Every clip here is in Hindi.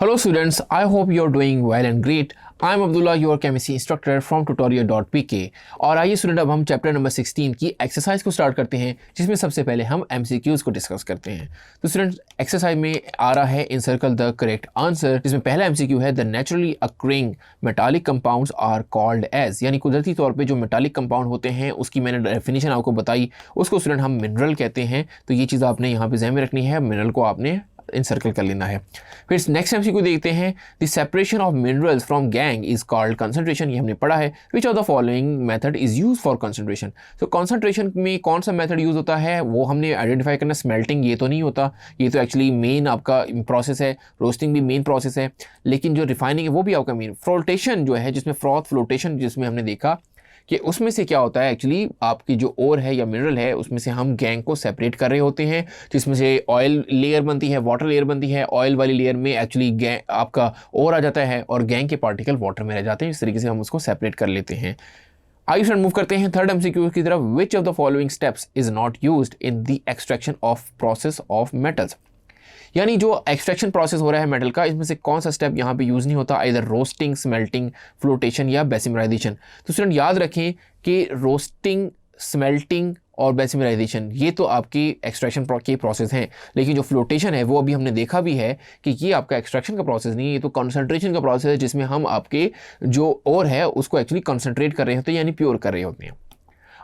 Hello students, I hope you are doing well and great. I am Abdullah, your chemistry instructor from tutorial.pk। और आइए स्टूडेंट अब हम चैप्टर नंबर 16 की एक्सरसाइज को स्टार्ट करते हैं, जिसमें सबसे पहले हम MCQs को डिस्कस करते हैं। तो स्टूडेंट एक्सरसाइज में आ रहा है इनसर्कल द करेक्ट आंसर, जिसमें पहला MCQ है the naturally occurring metallic compounds are called as, यानी कुदरती तौर पे जो मेटालिक कंपाउंड होते हैं उसकी मैंने डेफिनेशन आपको बताई, उसको स्टूडेंट हम मिनरल कहते हैं। तो ये चीज़ आपने यहाँ पे ज़हन में रखनी है, मिनरल को आपने इनसर्कल कर लेना है। फिर नेक्स्ट MCQ देखते हैं the separation of minerals from gang is called concentration. ये हमने पढ़ा है। विच of the following method is use for concentration. तो कंसंट्रेशन में कौन सा मेथड यूज होता है वो हमने आइडेंटिफाई करना। स्मेल्टिंग ये तो नहीं होता, ये तो एक्चुअली मेन आपका प्रोसेस है। रोस्टिंग भी मेन प्रोसेस है, लेकिन जो रिफाइनिंग है वो भी आपका मेन। फ्लोटेशन जो है, जिसमें फ्रॉथ फ्लोटेशन जिसमें हमने देखा कि उसमें से क्या होता है, एक्चुअली आपकी जो ओर है या मिनरल है उसमें से हम गैंग को सेपरेट कर रहे होते हैं, जिसमें से ऑयल लेयर बनती है, वाटर लेयर बनती है। ऑयल वाली लेयर में एक्चुअली गैंग आपका ओर आ जाता है और गैंग के पार्टिकल वाटर में रह जाते हैं। इस तरीके से हम उसको सेपरेट कर लेते हैं। आइए फ्रेंड मूव करते हैं थर्ड MCQ की तरफ। Which of the following steps is not used in the extraction of process of metals. यानी जो एक्सट्रैक्शन प्रोसेस हो रहा है मेटल का, इसमें से कौन सा स्टेप यहाँ पे यूज़ नहीं होता, इधर रोस्टिंग, स्मेल्टिंग, फ्लोटेशन या बेसिमराइजेशन। तो स्टूडेंट याद रखें कि रोस्टिंग, स्मेल्टिंग और बेसिमराइजेशन ये तो आपकी एक्सट्रैक्शन के प्रोसेस हैं, लेकिन जो फ्लोटेशन है वो अभी हमने देखा भी है कि ये आपका एक्सट्रैक्शन का प्रोसेस नहीं है, ये तो कंसंट्रेशन का प्रोसेस है, जिसमें हम आपके जो ओर है उसको एक्चुअली कंसंट्रेट कर रहे होते हैं, यानी प्योर कर रहे होते हैं।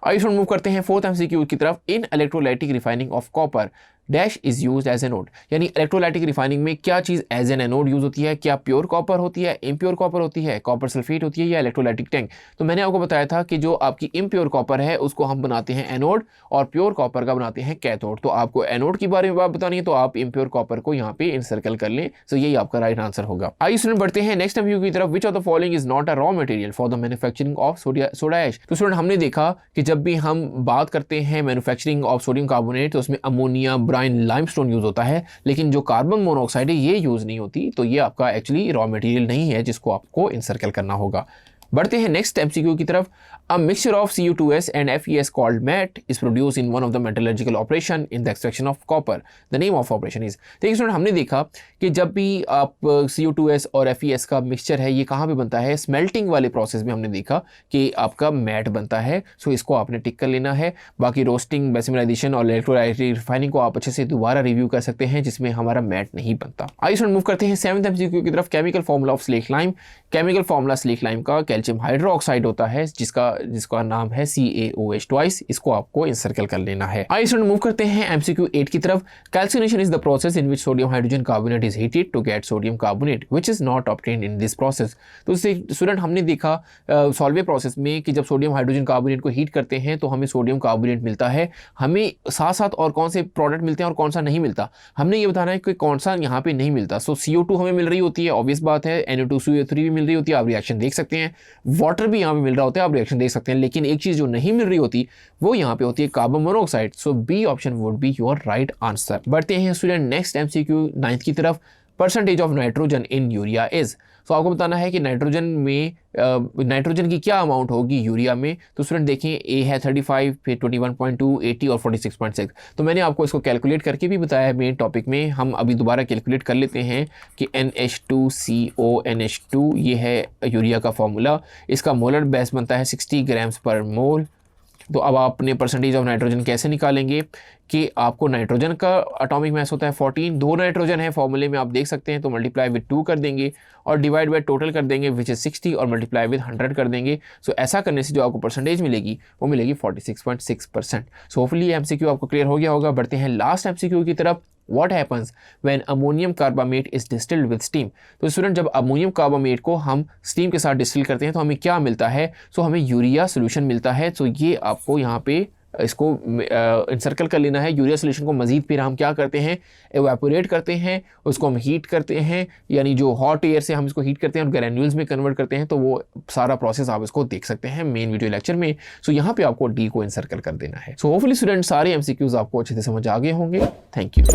आइए मूव करते हैं फोर्थ MCQ की तरफ। In electrolytic refining of copper dash is use as anode. यानी इलेक्ट्रोलाइटिक रिफाइनिंग में क्या चीज़ एज एन एनोड यूज होती है? क्या प्योर कॉपर होती है, इम्प्योर कॉपर होती है, कॉपर सल्फेट होती है या इलेक्ट्रोलाइटिक टैंक? तो मैंने आपको बताया था कि जो आपकी इम्प्योर कॉपर है उसको हम बनाते हैं एनोड और प्योर कॉपर का बनाते हैं कैथोड। तो आपको एनोड के बारे में बात बतानी है तो आप इम्प्योर कॉपर को यहाँ पे इनसर्कल कर लें। तो यही आपका राइट आंसर होगा। आइए स्टूडेंट बढ़ते हैं नेक्स्ट MCQ की तरफ। Which of the following is not a raw material for the manufacturing of soda ash. तो स्टूडेंट हमने देखा कि जब भी हम बात करते हैं मैन्युफैक्चरिंग ऑफ सोडियम कार्बोनेट तो उसमें अमोनिया, ब्राइन, लाइमस्टोन होता है, लेकिन जो कार्बन मोनोऑक्साइड है ये यूज नहीं होती। तो ये आपका एक्चुअली रॉ मटेरियल नहीं है जिसको आपको इनसर्कल करना होगा। बढ़ते हैं नेक्स्ट MCQ की तरफ। A mixture of CO2S and FeS called MET is produced in one of the metallurgical operation in the extraction of copper. The name of operation is। देखिए स्टूडेंट हमने देखा कि जब भी आप CO2S और FeS का मिक्सचर है ये कहाँ पे बनता है? स्मेल्टिंग वाले प्रोसेस में हमने देखा कि आपका मैट बनता है। सो इसको आपने टिक कर लेना है। बाकी रोस्टिंग, बेसिमराइजेशन और इलेक्ट्रोलाइटिक रिफाइनिंग को आप अच्छे से दोबारा रिव्यू कर सकते हैं, जिसमें हमारा मैट नहीं बनता। आइए स्टूडेंट मूव करते हैं सेवंथ MCQ की तरफ। Chemical formula of slack lime. Chemical formula slack lime का कैल्शियम हाइड्रोक्साइड होता है, जिसका नाम है CaOH ट्वाइस। इसको आपको इंसर्कल कर लेना है। आइए स्टूडेंट मूव करते हैं MCQ 8 की तरफ। Calcination is the process in which sodium hydrogen carbonate is heated to get sodium carbonate which is not obtained in this process. तो स्टूडेंट हमने देखा सॉल्वे प्रोसेस में कि जब सोडियम हाइड्रोजन कार्बोनेट को हीट करते हैं तो हमें सोडियम कार्बोनेट मिलता है। हमें साथ साथ और कौन से प्रोडक्ट मिलते हैं और कौन सा नहीं मिलता, हमने ये बताना है कि कौन सा यहाँ पे नहीं मिलता। सो CO2 हमें मिल रही होती है, ऑब्वियस बात है। NO2CO3 भी मिल रही होती है, आप रिएक्शन देख सकते हैं। वाटर भी यहाँ पे मिल रहा होता है, आप रिएक्शन देख सकते हैं। लेकिन एक चीज़ जो नहीं मिल रही होती वो यहाँ पे होती है carbon monoxide. So B option would be your right answer. बढ़ते हैं स्टूडेंट नेक्स्ट MCQ 9th की तरफ। Percentage of nitrogen in urea is. तो आपको बताना है कि नाइट्रोजन में नाइट्रोजन की क्या अमाउंट होगी यूरिया में। तो स्टूडेंट देखें A है 35, फिर 21.2, 80 और 46.6। तो मैंने आपको इसको कैलकुलेट करके भी बताया है मेन टॉपिक में। हम अभी दोबारा कैलकुलेट कर लेते हैं कि NH2CO NH2 ये है यूरिया का फॉर्मूला। इसका मोलर बेस बनता है 60 ग्राम्स पर मोल। तो अब आप अपने परसेंटेज ऑफ नाइट्रोजन कैसे निकालेंगे कि आपको नाइट्रोजन का एटॉमिक मास होता है 14, दो नाइट्रोजन है फॉर्मूले में आप देख सकते हैं। तो मल्टीप्लाई विद 2 कर देंगे और डिवाइड बाय टोटल कर देंगे विच इज़ 60 और मल्टीप्लाई विद 100 कर देंगे। सो ऐसा करने से जो आपको परसेंटेज मिलेगी वो मिलेगी 46.6%। सो होपफुली ये MCQ आपको क्लियर हो गया होगा। बढ़ते हैं लास्ट MCQ की तरफ। What happens when ammonium carbamate is distilled with steam? तो स्टूडेंट जब अमोनियम कार्बामेट को हम स्टीम के साथ डिस्टिल करते हैं तो हमें क्या मिलता है? सो हमें यूरिया सोल्यूशन मिलता है। तो ये आपको यहाँ पे इसको इंसर्कल कर लेना है। यूरिया सोल्यूशन को मज़ीद फिर हम क्या करते हैं? एवेपोरेट करते हैं, उसको हम हीट करते हैं, यानी जो हॉट एयर से हम इसको हीट करते हैं और ग्रैन्यूल्स में कन्वर्ट करते हैं। तो वो सारा प्रोसेस आप इसको देख सकते हैं मेन वीडियो लेक्चर में। सो यहाँ पे आपको D को इंसर्कल कर देना है। सो होपफुली स्टूडेंट सारे MCQs आपको अच्छे से समझ आ गए होंगे। Thank you.